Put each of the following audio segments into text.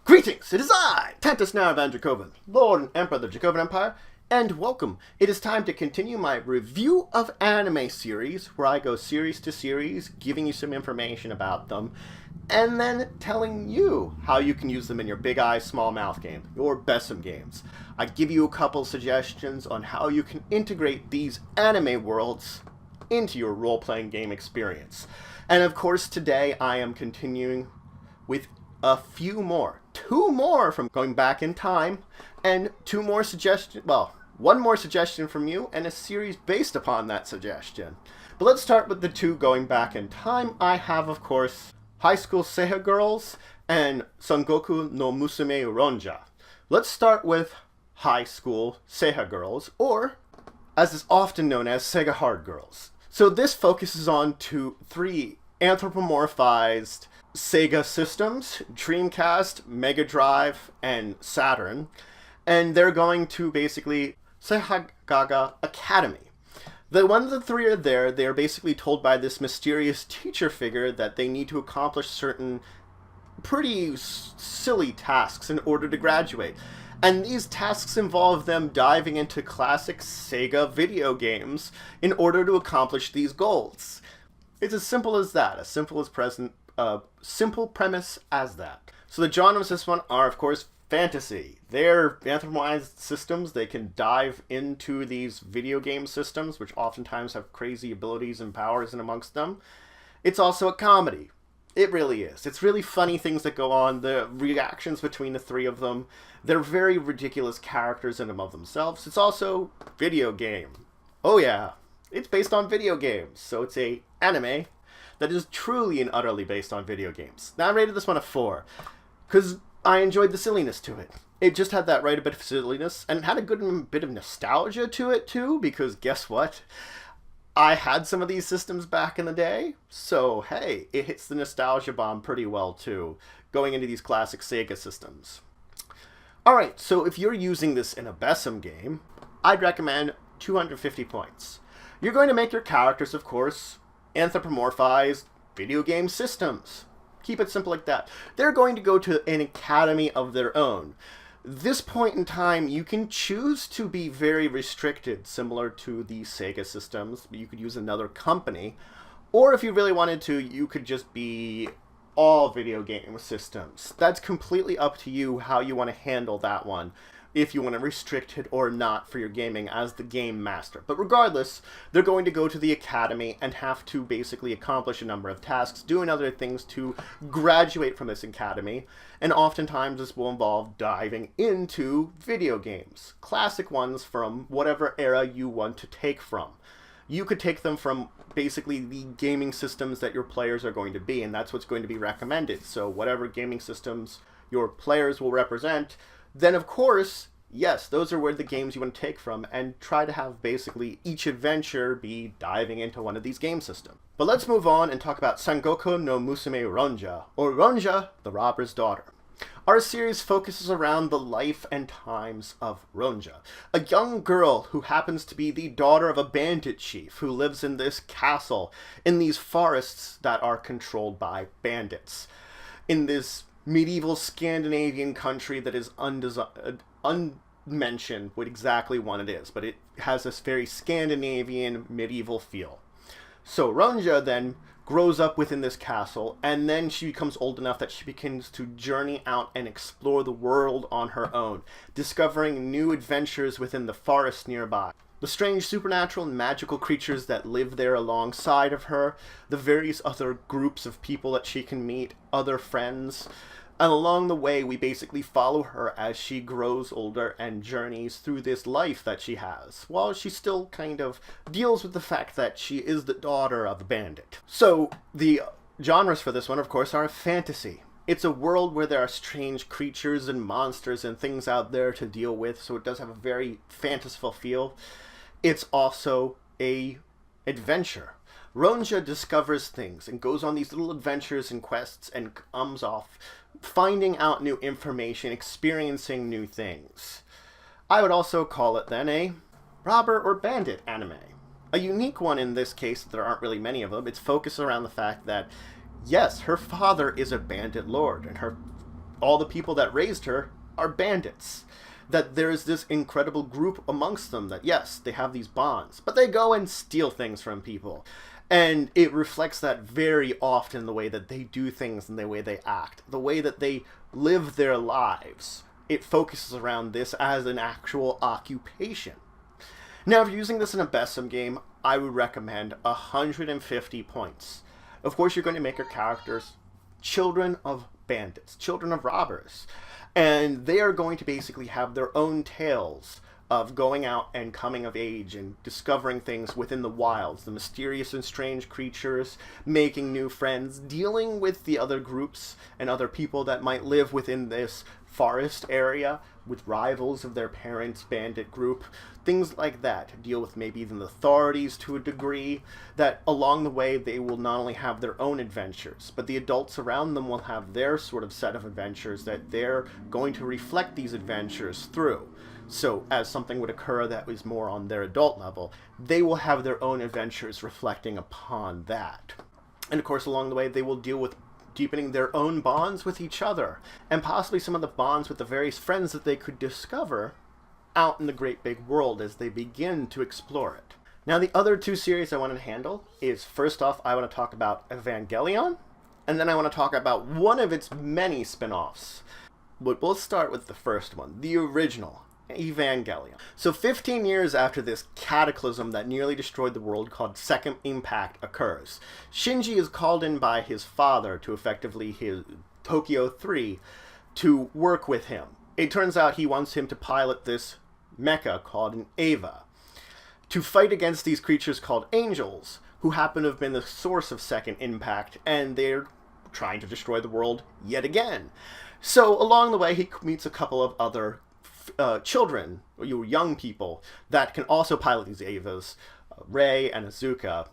Greetings, it is I, Tantus now Van Dracovin, Lord and Emperor of the Dracovin Empire, and welcome. It is time to continue my review of anime series, where I go series to series, giving you some information about them, and then telling you how you can use them in your Big Eye, Small Mouth game, your BESM games. I give you a couple suggestions on how you can integrate these anime worlds into your role-playing game experience. And of course, today I am continuing with a few more. Two more from going back in time, and two more suggestions, well, one more suggestion from you, and a series based upon that suggestion. But let's start with the two going back in time. I have, of course, Hi Scool Seha Girls and Sangoku no Musume Ronja. Let's start with Hi Scool Seha Girls, or as is often known as Sega Hard Girls. So this focuses on three anthropomorphized Sega systems, Dreamcast, Mega Drive, and Saturn, and they're going to basically Sehagaga Academy. One of the three are there. They are basically told by this mysterious teacher figure that they need to accomplish certain pretty silly tasks in order to graduate. And these tasks involve them diving into classic Sega video games in order to accomplish these goals. It's as simple as that, as simple premise as that. So the genres of this one are, of course, fantasy. They're anthropomorphized systems. They can dive into these video game systems, which oftentimes have crazy abilities and powers in amongst them. It's also a comedy. It really is. It's really funny things that go on. The reactions between the three of them. They're very ridiculous characters in and of themselves. It's also video game. Oh yeah. It's based on video games. So it's a anime that is truly and utterly based on video games. Now I rated this one a 4, because I enjoyed the silliness to it. It just had that right a bit of silliness, and it had a good bit of nostalgia to it too, because guess what? I had some of these systems back in the day, so hey, it hits the nostalgia bomb pretty well too, going into these classic Sega systems. Alright, so if you're using this in a BESM game, I'd recommend 250 points. You're going to make your characters, of course, anthropomorphized video game systems. Keep it simple like that. They're going to go to an academy of their own. This point in time, you can choose to be very restricted, similar to the Sega systems. You could use another company. Or if you really wanted to, you could just be all video game systems. That's completely up to you how you want to handle that one, if you want to restrict it or not for your gaming as the game master. But regardless, they're going to go to the academy and have to basically accomplish a number of tasks, doing other things to graduate from this academy, and oftentimes this will involve diving into video games. Classic ones from whatever era you want to take from. You could take them from basically the gaming systems that your players are going to be, and that's what's going to be recommended. So whatever gaming systems your players will represent, then of course, yes, those are where the games you want to take from, and try to have basically each adventure be diving into one of these game systems. But let's move on and talk about Sangoku no Musume Ronja, or Ronja, the Robber's Daughter. Our series focuses around the life and times of Ronja, a young girl who happens to be the daughter of a bandit chief who lives in this castle, in these forests that are controlled by bandits, in this medieval Scandinavian country that is unmentioned what exactly one it is, but it has this very Scandinavian medieval feel. So Ronja then grows up within this castle, and then she becomes old enough that she begins to journey out and explore the world on her own, discovering new adventures within the forest nearby. The strange supernatural and magical creatures that live there alongside of her, the various other groups of people that she can meet, other friends. And along the way, we basically follow her as she grows older and journeys through this life that she has, while she still kind of deals with the fact that she is the daughter of a bandit. So, the genres for this one, of course, are fantasy. It's a world where there are strange creatures and monsters and things out there to deal with, so it does have a very fanciful feel. It's also a adventure. Ronja discovers things and goes on these little adventures and quests and comes off finding out new information, experiencing new things. I would also call it then a robber or bandit anime. A unique one in this case, there aren't really many of them. It's focused around the fact that, yes, her father is a bandit lord, and all the people that raised her are bandits. That there's this incredible group amongst them that, yes, they have these bonds, but they go and steal things from people. And it reflects that very often, the way that they do things and the way they act, the way that they live their lives. It focuses around this as an actual occupation. Now, if you're using this in a BESM game, I would recommend 150 points. Of course, you're going to make your characters children of bandits, children of robbers. And they are going to basically have their own tales of going out and coming of age and discovering things within the wilds, the mysterious and strange creatures, making new friends, dealing with the other groups and other people that might live within this forest area with rivals of their parents' bandit group, things like that. Deal with maybe even the authorities to a degree, that along the way they will not only have their own adventures, but the adults around them will have their sort of set of adventures that they're going to reflect these adventures through. So as something would occur that was more on their adult level, they will have their own adventures reflecting upon that. And of course, along the way, they will deal with deepening their own bonds with each other, and possibly some of the bonds with the various friends that they could discover out in the great big world as they begin to explore it. Now, the other two series I wanted to handle is, first off, I want to talk about Evangelion, and then I want to talk about one of its many spin-offs. But we'll start with the first one, the original, Evangelion. So 15 years after this cataclysm that nearly destroyed the world called Second Impact occurs, Shinji is called in by his father to effectively his Tokyo 3 to work with him. It turns out he wants him to pilot this mecha called an Eva to fight against these creatures called angels, who happen to have been the source of Second Impact, and they're trying to destroy the world yet again. So along the way, he meets a couple of other children, or young people, that can also pilot these Evas, Rei and Azuka.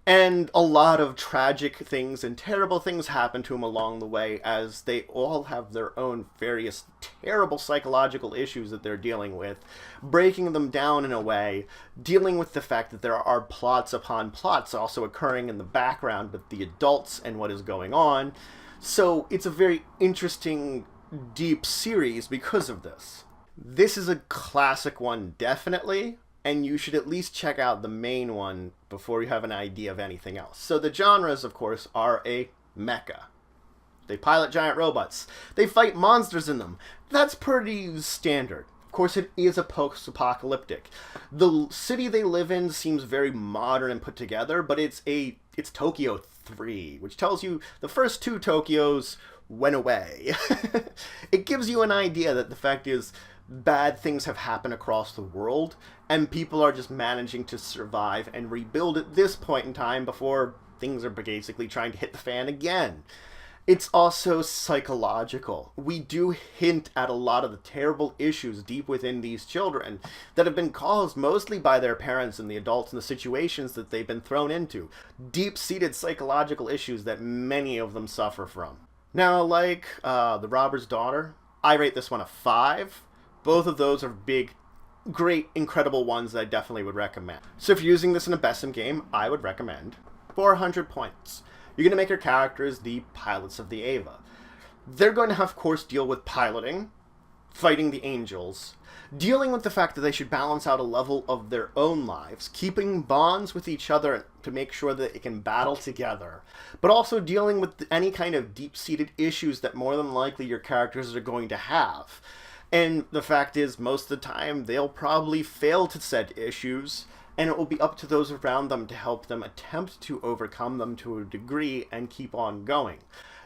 And a lot of tragic things and terrible things happen to them along the way, as they all have their own various terrible psychological issues that they're dealing with, breaking them down in a way, dealing with the fact that there are plots upon plots also occurring in the background with the adults and what is going on. So it's a very interesting, deep series because of this. This is a classic one, definitely, and you should at least check out the main one before you have an idea of anything else. So the genres, of course, are a mecha. They pilot giant robots. They fight monsters in them. That's pretty standard. Of course, it is a post-apocalyptic. The city they live in seems very modern and put together, but it's Tokyo 3, which tells you the first two Tokyos went away. It gives you an idea that the fact is, bad things have happened across the world, and people are just managing to survive and rebuild at this point in time before things are basically trying to hit the fan again. It's also psychological. We do hint at a lot of the terrible issues deep within these children that have been caused mostly by their parents and the adults and the situations that they've been thrown into. Deep-seated psychological issues that many of them suffer from. Now, like The Robber's Daughter, I rate this one a 5. Both of those are big, great, incredible ones that I definitely would recommend. So if you're using this in a BESM game, I would recommend 400 points. You're going to make your characters the pilots of the Eva. They're going to have, of course, deal with piloting, fighting the angels, dealing with the fact that they should balance out a level of their own lives, keeping bonds with each other to make sure that they can battle together, but also dealing with any kind of deep-seated issues that more than likely your characters are going to have. And the fact is, most of the time, they'll probably fail to set issues, and it will be up to those around them to help them attempt to overcome them to a degree and keep on going.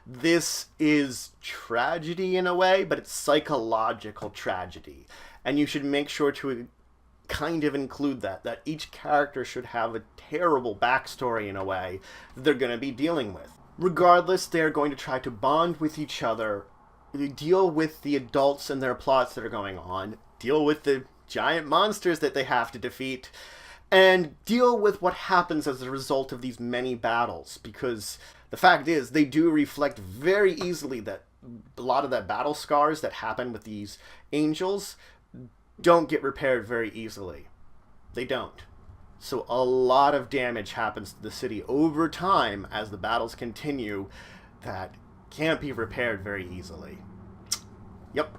This is tragedy in a way, but it's psychological tragedy. And you should make sure to kind of include that each character should have a terrible backstory in a way that they're going to be dealing with. Regardless, they're going to try to bond with each other, deal with the adults and their plots that are going on, deal with the giant monsters that they have to defeat, and deal with what happens as a result of these many battles, because the fact is, they do reflect very easily that a lot of the battle scars that happen with these angels don't get repaired very easily. They don't. So a lot of damage happens to the city over time as the battles continue that can't be repaired very easily. Yep.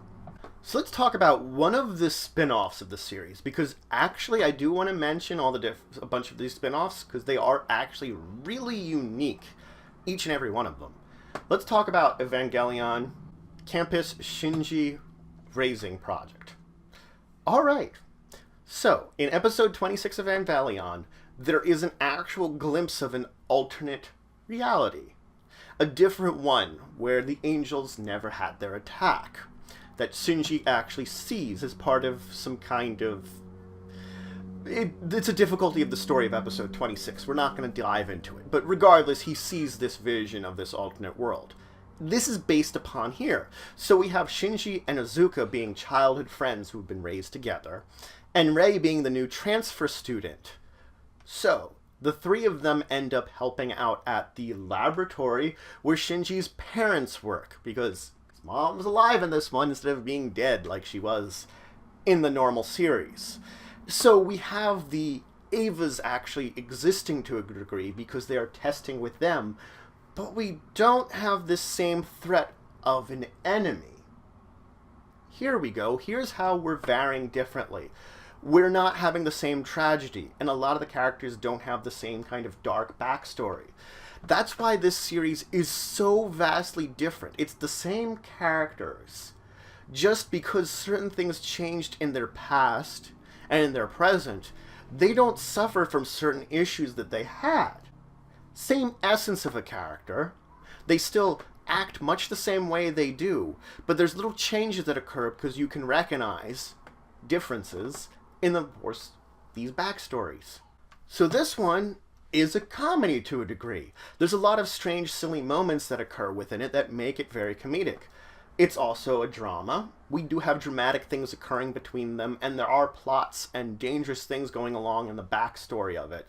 So let's talk about one of the spin-offs of the series, because actually I do want to mention a bunch of these spin-offs because they are actually really unique, each and every one of them. Let's talk about Evangelion Campus Shinji Raising Project. Alright, so in episode 26 of Evangelion, there is an actual glimpse of an alternate reality. A different one where the angels never had their attack. That Shinji actually sees as part of some kind of... It's a difficulty of the story of episode 26. We're not going to dive into it. But regardless, he sees this vision of this alternate world. This is based upon here. So we have Shinji and Izuka being childhood friends who've been raised together, and Rei being the new transfer student. So, the three of them end up helping out at the laboratory where Shinji's parents work, because his mom was alive in this one instead of being dead like she was in the normal series. So we have the Evas actually existing to a degree because they are testing with them, but we don't have this same threat of an enemy. Here we go. Here's how we're varying differently. We're not having the same tragedy, and a lot of the characters don't have the same kind of dark backstory. That's why this series is so vastly different. It's the same characters, just because certain things changed in their past and in their present, they don't suffer from certain issues that they had. Same essence of a character. They still act much the same way they do, but there's little changes that occur because you can recognize differences in, of course, these backstories. So this one is a comedy to a degree. There's a lot of strange, silly moments that occur within it that make it very comedic. It's also a drama. We do have dramatic things occurring between them, and there are plots and dangerous things going along in the backstory of it.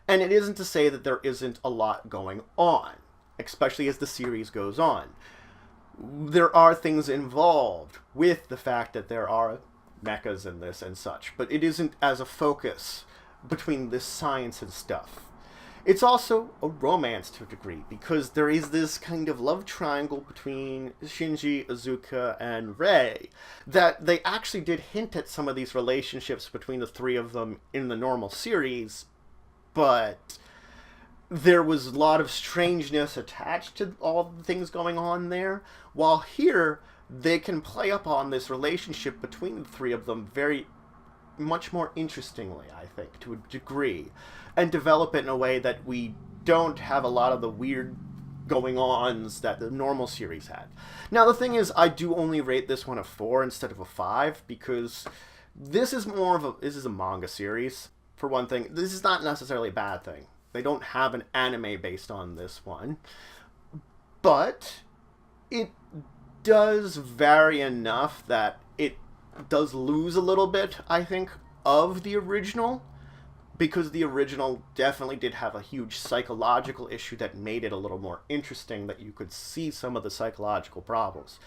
And it isn't to say that there isn't a lot going on, especially as the series goes on. There are things involved with the fact that there are mechas in this and such, but it isn't as a focus between this science and stuff. It's also a romance to a degree, because there is this kind of love triangle between Shinji, Izuka, and Rei, that they actually did hint at some of these relationships between the three of them in the normal series, but there was a lot of strangeness attached to all the things going on there, while here they can play up on this relationship between the three of them very much more interestingly, I think, to a degree, and develop it in a way that we don't have a lot of the weird going-ons that the normal series had. Now, the thing is, I do only rate this one a 4 instead of a 5, because this is a manga series, for one thing. This is not necessarily a bad thing. They don't have an anime based on this one, but it does vary enough that it does lose a little bit, I think, of the original, because the original definitely did have a huge psychological issue that made it a little more interesting, that you could see some of the psychological problems.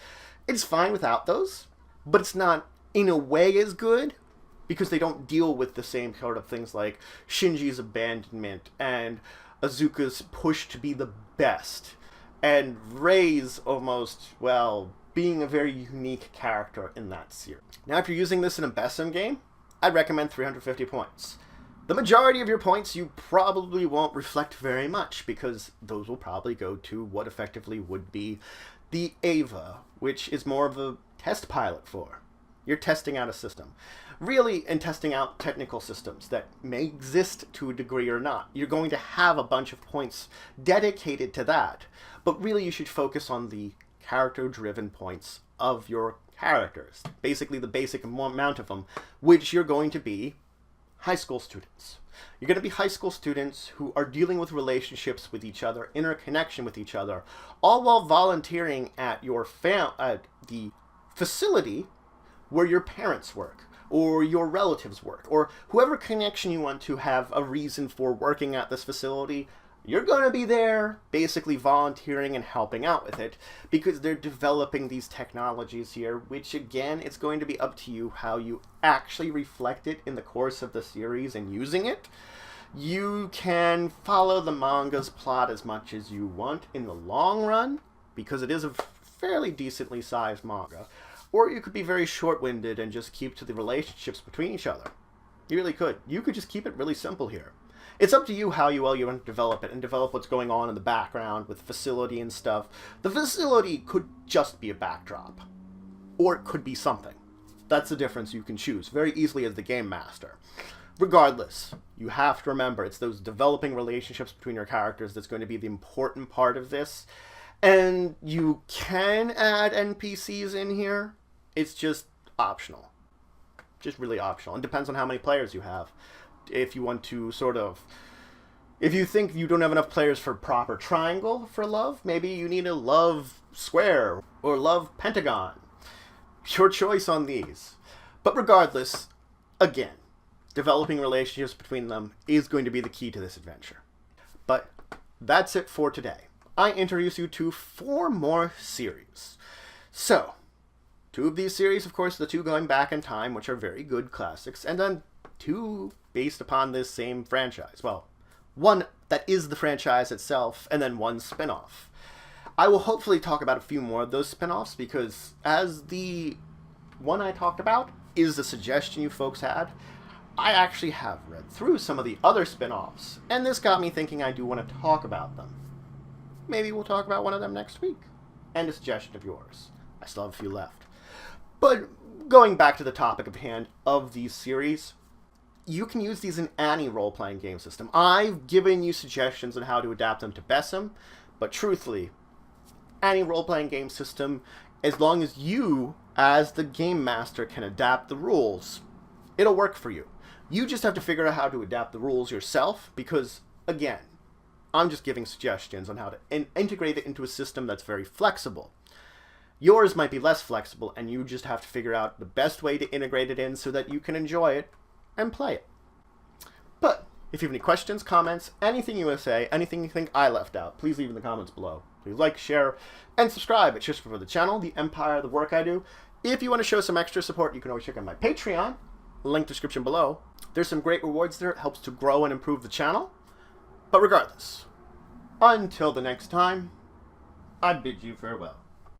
It's fine without those, but it's not, in a way, as good, because they don't deal with the same sort of things like Shinji's abandonment and Izuka's push to be the best, and Rei's almost, well, being a very unique character in that series. Now, if you're using this in a BESM game, I'd recommend 350 points. The majority of your points you probably won't reflect very much, because those will probably go to what effectively would be the Eva, which is more of a test pilot for. You're testing out a system. Really, in testing out technical systems that may exist to a degree or not, you're going to have a bunch of points dedicated to that. But really, you should focus on the character-driven points of your characters. Basically, the basic amount of them, which you're going to be high school students. You're going to be high school students who are dealing with relationships with each other, interconnection with each other, all while volunteering at your at the facility where your parents work, or your relatives work, or whoever connection you want to have a reason for working at this facility. You're going to be there basically volunteering and helping out with it, because they're developing these technologies here, which again, it's going to be up to you how you actually reflect it in the course of the series and using it. You can follow the manga's plot as much as you want in the long run, because it is a fairly decently sized manga. Or you could be very short-winded and just keep to the relationships between each other. You really could. You could just keep it really simple here. It's up to you how well you want to develop it and develop what's going on in the background with facility and stuff. The facility could just be a backdrop. Or it could be something. That's the difference you can choose very easily as the game master. Regardless, you have to remember it's those developing relationships between your characters that's going to be the important part of this. And you can add NPCs in here. It's just optional. Just really optional. It depends on how many players you have. If you want to if you think you don't have enough players for proper triangle for love, maybe you need a love square or love pentagon. Your choice on these. But regardless, again, developing relationships between them is going to be the key to this adventure. But that's it for today. I introduce you to 4 more series. So, 2 of these series, of course, the 2 going back in time, which are very good classics, and then 2 based upon this same franchise. Well, 1 that is the franchise itself, and then 1 spin-off. I will hopefully talk about a few more of those spin-offs, because as the one I talked about is the suggestion you folks had, I actually have read through some of the other spin-offs, and this got me thinking I do want to talk about them. Maybe we'll talk about one of them next week. And a suggestion of yours. I still have a few left. But going back to the topic of hand of these series, you can use these in any role-playing game system. I've given you suggestions on how to adapt them to BESM, but truthfully, any role-playing game system, as long as you, as the game master, can adapt the rules, it'll work for you. You just have to figure out how to adapt the rules yourself, because, again, I'm just giving suggestions on how to integrate it into a system that's very flexible. Yours might be less flexible, and you just have to figure out the best way to integrate it in so that you can enjoy it and play it. But if you have any questions, comments, anything you want to say, anything you think I left out, please leave in the comments below. Please like, share, and subscribe. It's just for the channel, the empire, the work I do. If you want to show some extra support, you can always check out my Patreon. Link description below. There's some great rewards there. It helps to grow and improve the channel. But regardless, until the next time, I bid you farewell.